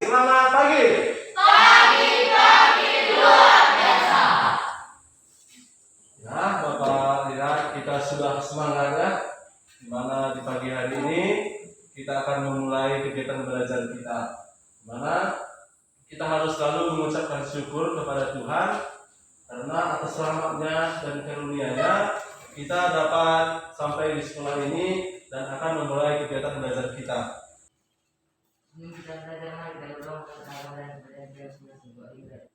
Selamat pagi. Pagi-pagi luar biasa. Ya, Bapak lihat kita sudah semangat ya. Dimana di pagi hari ini kita akan memulai kegiatan belajar kita. Dimana kita harus selalu mengucapkan syukur kepada Tuhan karena atas rahmat-Nya dan karunia-Nya kita dapat sampai di sekolah ini dan akan memulai kegiatan belajar kita. Ini kita belajar lagi dari doa dan belajar sebuah ibadah.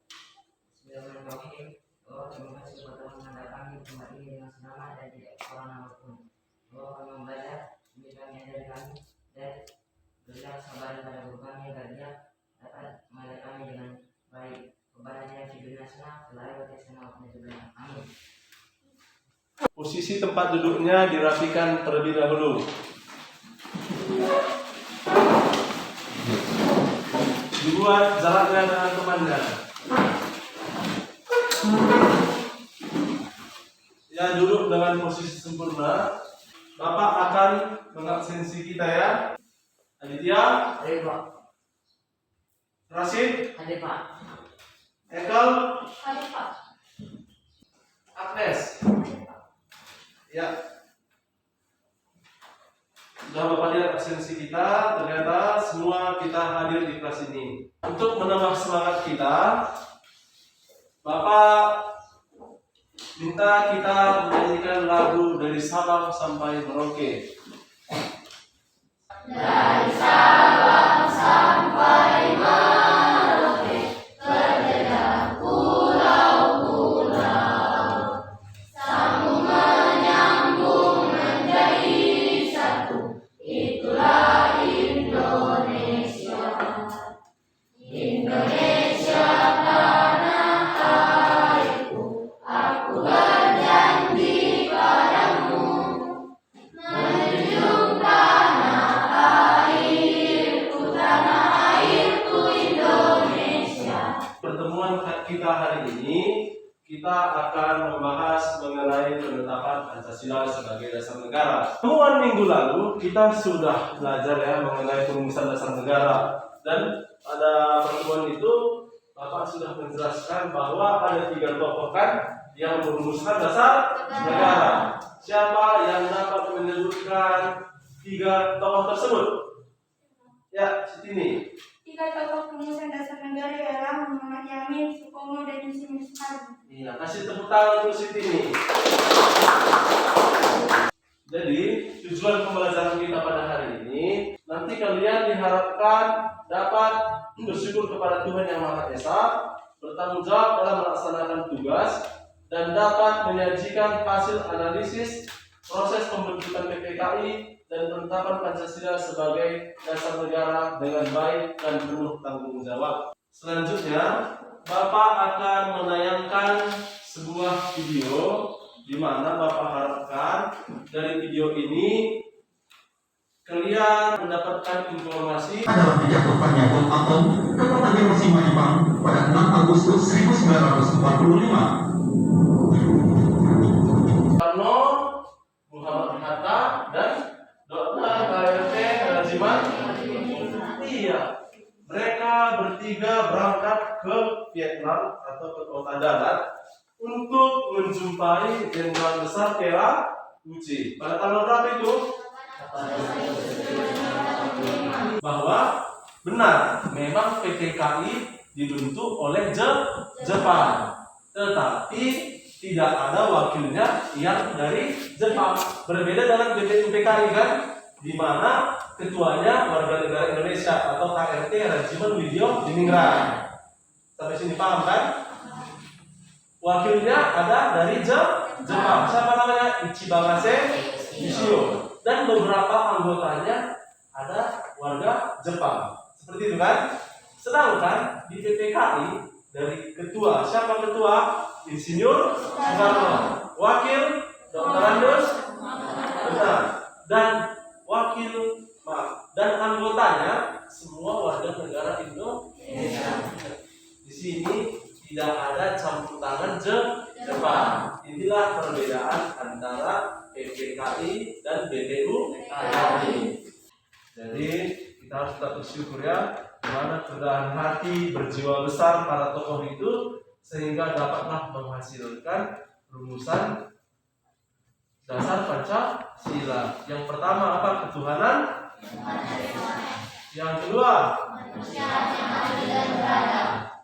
Bismillahirrahmanirrahim. Oh, terima kasih kepada Tuhan yang datang tempat ini dengan selamat dan tidak kurang apapun. Oh, kami membaca demi kami dari kami dan berilah sabar pada guru kami agar dia dapat mengajar kami dengan baik. Kepadanya fidunya senang, selalu senang juga. Amin. Posisi tempat duduknya dirapikan terlebih dahulu. Dibuat jaraknya dengan temannya. Ya, duduk dengan posisi sempurna. Bapak akan mengabsensi kita ya. Aditya, Hadir Pak. Rashid, Hadir Pak. Ekel, Hadir Pak. Agnes. Ya. Sudah Bapak lihat absensi kita, ternyata semua kita hadir di kelas ini. Untuk menambah semangat kita, Bapak minta kita menyanyikan lagu dari Sabang sampai Merauke. Dari Sabang sampai Merauke, berbeda pulau-pulau, sambung menyambung menjadi satu. Itulah Indonesia. Indonesia tanah airku, aku berjanji padamu, menjunjung tanah airku Indonesia. Pertemuan kita hari ini, kita akan membahas mengenai penetapan Pancasila sebagai dasar negara. Pertemuan minggu lalu, kita sudah belajar ya mengenai perumusan dasar negara. Dan pada pertemuan itu, Bapak sudah menjelaskan bahwa ada 3 tokoh kan yang merumuskan dasar negara. Siapa yang dapat menyebutkan 3 tokoh tersebut? Ya, sini. 3 tokoh perumusan dasar negara ialah Muhammad Yamin, Supomo, dan Yusuf Soekarno. Iya, kasih tepuk tangan untuk Siti ini. Jadi, tujuan pembelajaran kita pada hari ini Nanti kalian diharapkan dapat bersyukur kepada Tuhan Yang Maha Esa, bertanggung jawab dalam melaksanakan tugas, dan dapat menyajikan hasil analisis proses pembentukan PPKI dan penetapan Pancasila sebagai dasar negara dengan baik dan penuh tanggung jawab. Selanjutnya, Bapak akan menayangkan sebuah video di mana Bapak harapkan dari video ini kalian mendapatkan informasi adalah dijatuhkannya bom atom ke kota Hiroshima Jepang pada 6 Agustus 1945. Soekarno, Muhammad Hatta, dan Dr. KRT Rajiman. Iya, mereka bertiga berangkat ke Vietnam atau ke kota Dalat untuk menjumpai Jenderal Besar Kera Uci. Pada tanggal berapa itu? Bahwa benar, memang PPKI dibentuk oleh Jepang, tetapi tidak ada wakilnya yang dari Jepang. Berbeda dengan PPKI kan, di mana ketuanya warga negara Indonesia atau KRT Rajiman Widyo Diningrat. Sampai sini paham kan? Wakilnya ada dari Jepang. Siapa namanya? Ichibamase Nishio. Dan beberapa anggotanya ada warga Jepang. Seperti itu kan? Sedangkan di PPKI dari ketua, siapa ketua? Insinyur Soekarno. Wakil Dr. Andus. Benar. Dan dan anggotanya semua warga negara Indonesia. Di sini tidak ada campur tangan Jepang. Inilah perbedaan antara PPKI dan BPUKI. Jadi kita harus tetap bersyukur ya, mana kerendahan hati berjiwa besar para tokoh itu sehingga dapatlah menghasilkan rumusan dasar Pancasila. Yang pertama apa? Ketuhanan. Yang kedua,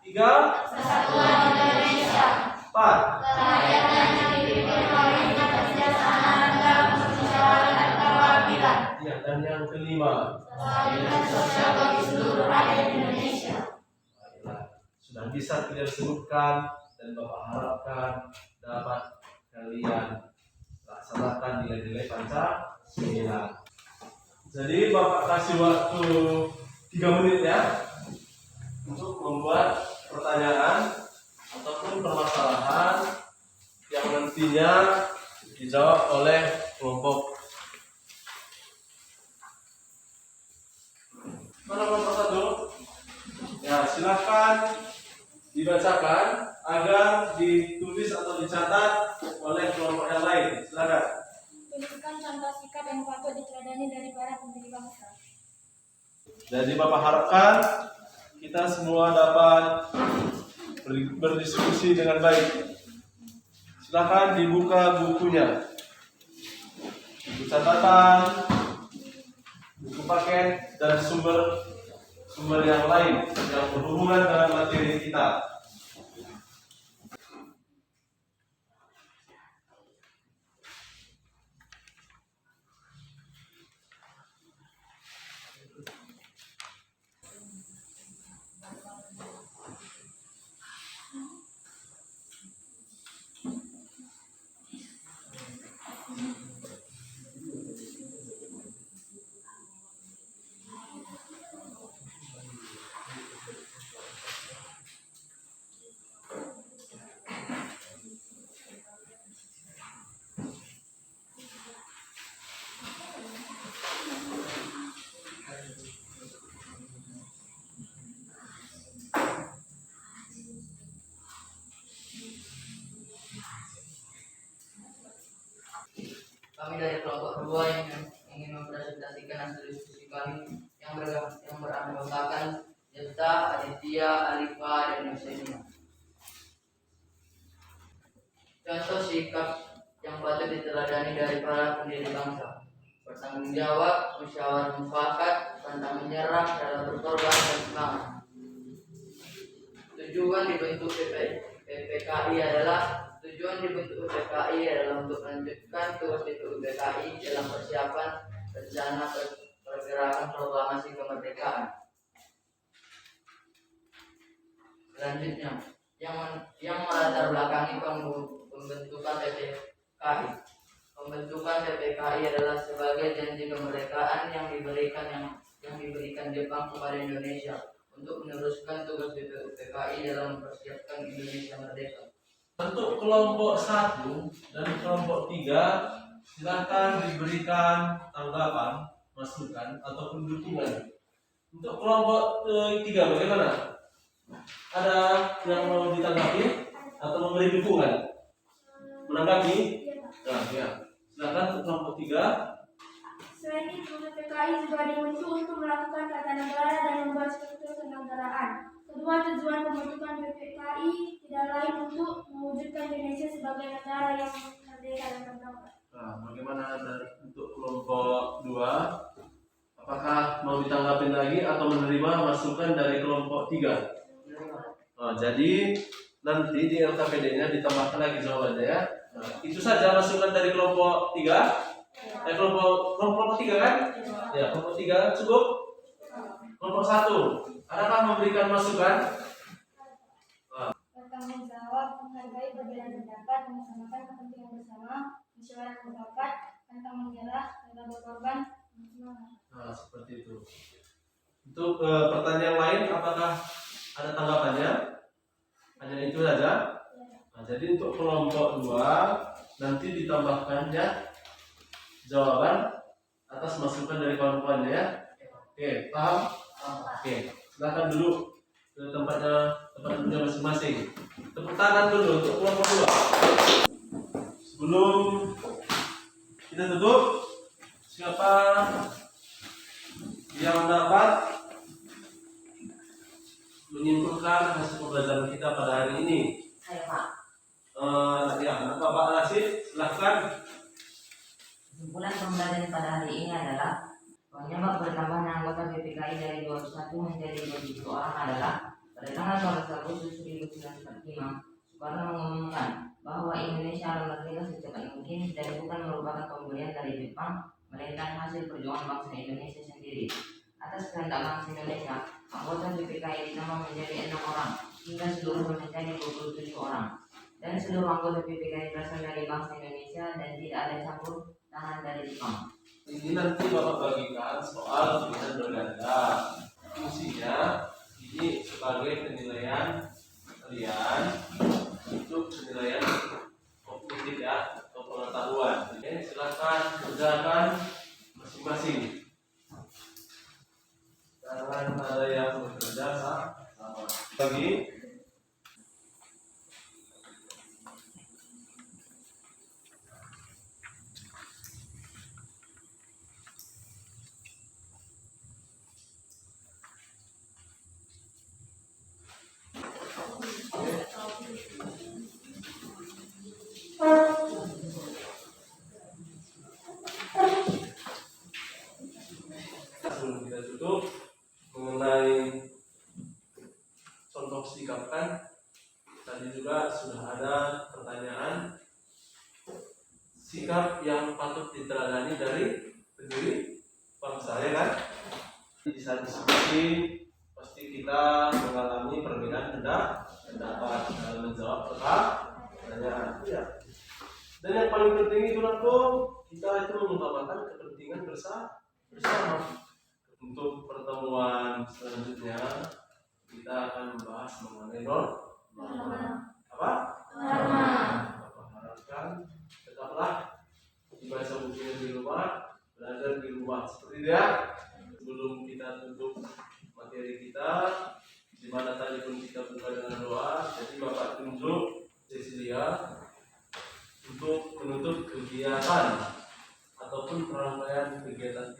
tiga, Kesatuan Indonesia. empat, Kerakyatan yang dipimpin oleh kebijaksanaan dalam permusyawaratan kewakilan. ya, dan yang kelima. Keadilan sosial bagi seluruh rakyat Indonesia. Baiklah, sudah bisa kalian sebutkan dan Bapak harapkan dapat kalian laksanakan nilai-nilai Pancasila. Jadi Bapak kasih waktu 3 menit ya untuk membuat pertanyaan ataupun permasalahan yang nantinya dijawab oleh kelompok. Mana kelompok satu? Ya, silahkan dibacakan agar ditulis atau dicatat oleh kelompok yang lain. Silakan. Tuliskan contoh sikap yang patut diteladani dari para pendiri bangsa. Jadi Bapak harapkan kita semua dapat berdiskusi dengan baik. Silakan dibuka bukunya, buku catatan, buku paket, dan sumber yang lain yang berhubungan dengan materi kita. Kami dari kelompok 2 yang ingin mempresentasikan hasil diskusi kami yang beranggotakan Yesta, Aditya, Alifa, dan Yosenia. Contoh sikap yang patut diteladani dari para pendiri bangsa: bertanggung jawab, musyawarah mufakat, pantang menyerah, dalam berkorban, dan semangat. Tujuan dibentuk PPKI adalah untuk melanjutkan tugas BPUPKI dalam persiapan rencana gerakan proklamasi kemerdekaan. Selanjutnya, yang melatar belakangi pembentukan PPKI. Pembentukan PPKI adalah sebagai janji kemerdekaan yang diberikan Jepang kepada Indonesia untuk meneruskan tugas PPKI dalam mempersiapkan Indonesia merdeka. Untuk kelompok 1 dan kelompok 3 silakan diberikan tanggapan, masukan ataupun dukungan. Untuk kelompok 3 bagaimana? Ada yang mau ditanggapi atau memberi dukungan? Menanggapi? Nah, ya. Silakan untuk kelompok 3. Selain itu, PPKI juga dibentuk untuk melakukan tata negara dan membuat struktur kenegaraan. Kedua tujuan pembentukan PPKI tidak lain untuk mewujudkan Indonesia sebagai negara yang merdeka dan berdaulat. Nah, bagaimana untuk kelompok 2? Apakah mau ditanggapi lagi atau menerima masukan dari kelompok 3? Nah, jadi nanti di LKPD-nya ditambahkan lagi jawabannya ya. Nah, itu saja masukan dari kelompok 3. Kelompok 3 kan? Ya, kelompok 3 cukup. Kelompok 1, adakah memberikan masukan? Bertanggung jawab, menghargai perbedaan pendapat, mengusahakan kepentingan bersama, musyawarah pendapat, pantang menyerah, rela berkorban, Nah, seperti itu. Untuk pertanyaan lain, apakah ada tanggapannya? Hanya itu saja. Nah, jadi untuk kelompok 2 nanti ditambahkan ya jawaban atas masukan dari kawan-kawannya ya. Oke, paham? Oke, silakan duduk ke tempat duduknya masing-masing. Tepuk tangan dulu untuk kelompok 2. Sebelum kita tutup, siapa yang dapat menyimpulkan hasil pembelajaran kita pada hari ini? Saya Pak. Ya, Bapak Nasib, silahkan. Kesimpulan pembelajaran pada hari ini adalah penyebab bertambahnya anggota PPKI dari 21 menjadi 27 orang adalah pada tanggal 12 Agustus 1945 Soekarno mengumumkan bahwa Indonesia akan merdeka secepat mungkin dan bukan merupakan pemberian dari Jepang, melainkan hasil perjuangan bangsa Indonesia sendiri. Atas kehendak bangsa Indonesia, anggota PPKI ditambah menjadi 6 orang hingga seluruhnya menjadi 27 orang. Dan seluruh anggota PPKI berasal dari bangsa Indonesia dan tidak ada campur tangan dari Jepang. Ini nanti Bapak bagikan soal pilihan berganda. Fungsinya ini sebagai penilaian kalian untuk penilaian kognitif ya atau pengetahuan. Oke, silakan kerjakan masing-masing. Jangan ada yang bekerja sama. Lagi. Sebelum kita tutup mengenai contoh sikap kan tadi juga sudah ada pertanyaan sikap yang patut diteladani dari pendiri bangsa ya kan. Di saat diskusi pasti kita mengalami perbedaan pendapat dalam menjawab pertanyaan ya. Dan yang paling penting itu kita itu mengutamakan kepentingan bersama. Untuk pertemuan selanjutnya kita akan membahas mengenai norma. Apa? Norma. Bapak harapkan tetaplah dibaca bukunya di rumah, belajar di rumah seperti itu ya. Sebelum kita tutup materi kita, di mana tadi pun kita buka dengan doa. Jadi Bapak tunjuk Cecilia untuk menutup kegiatan ataupun rangkaian kegiatan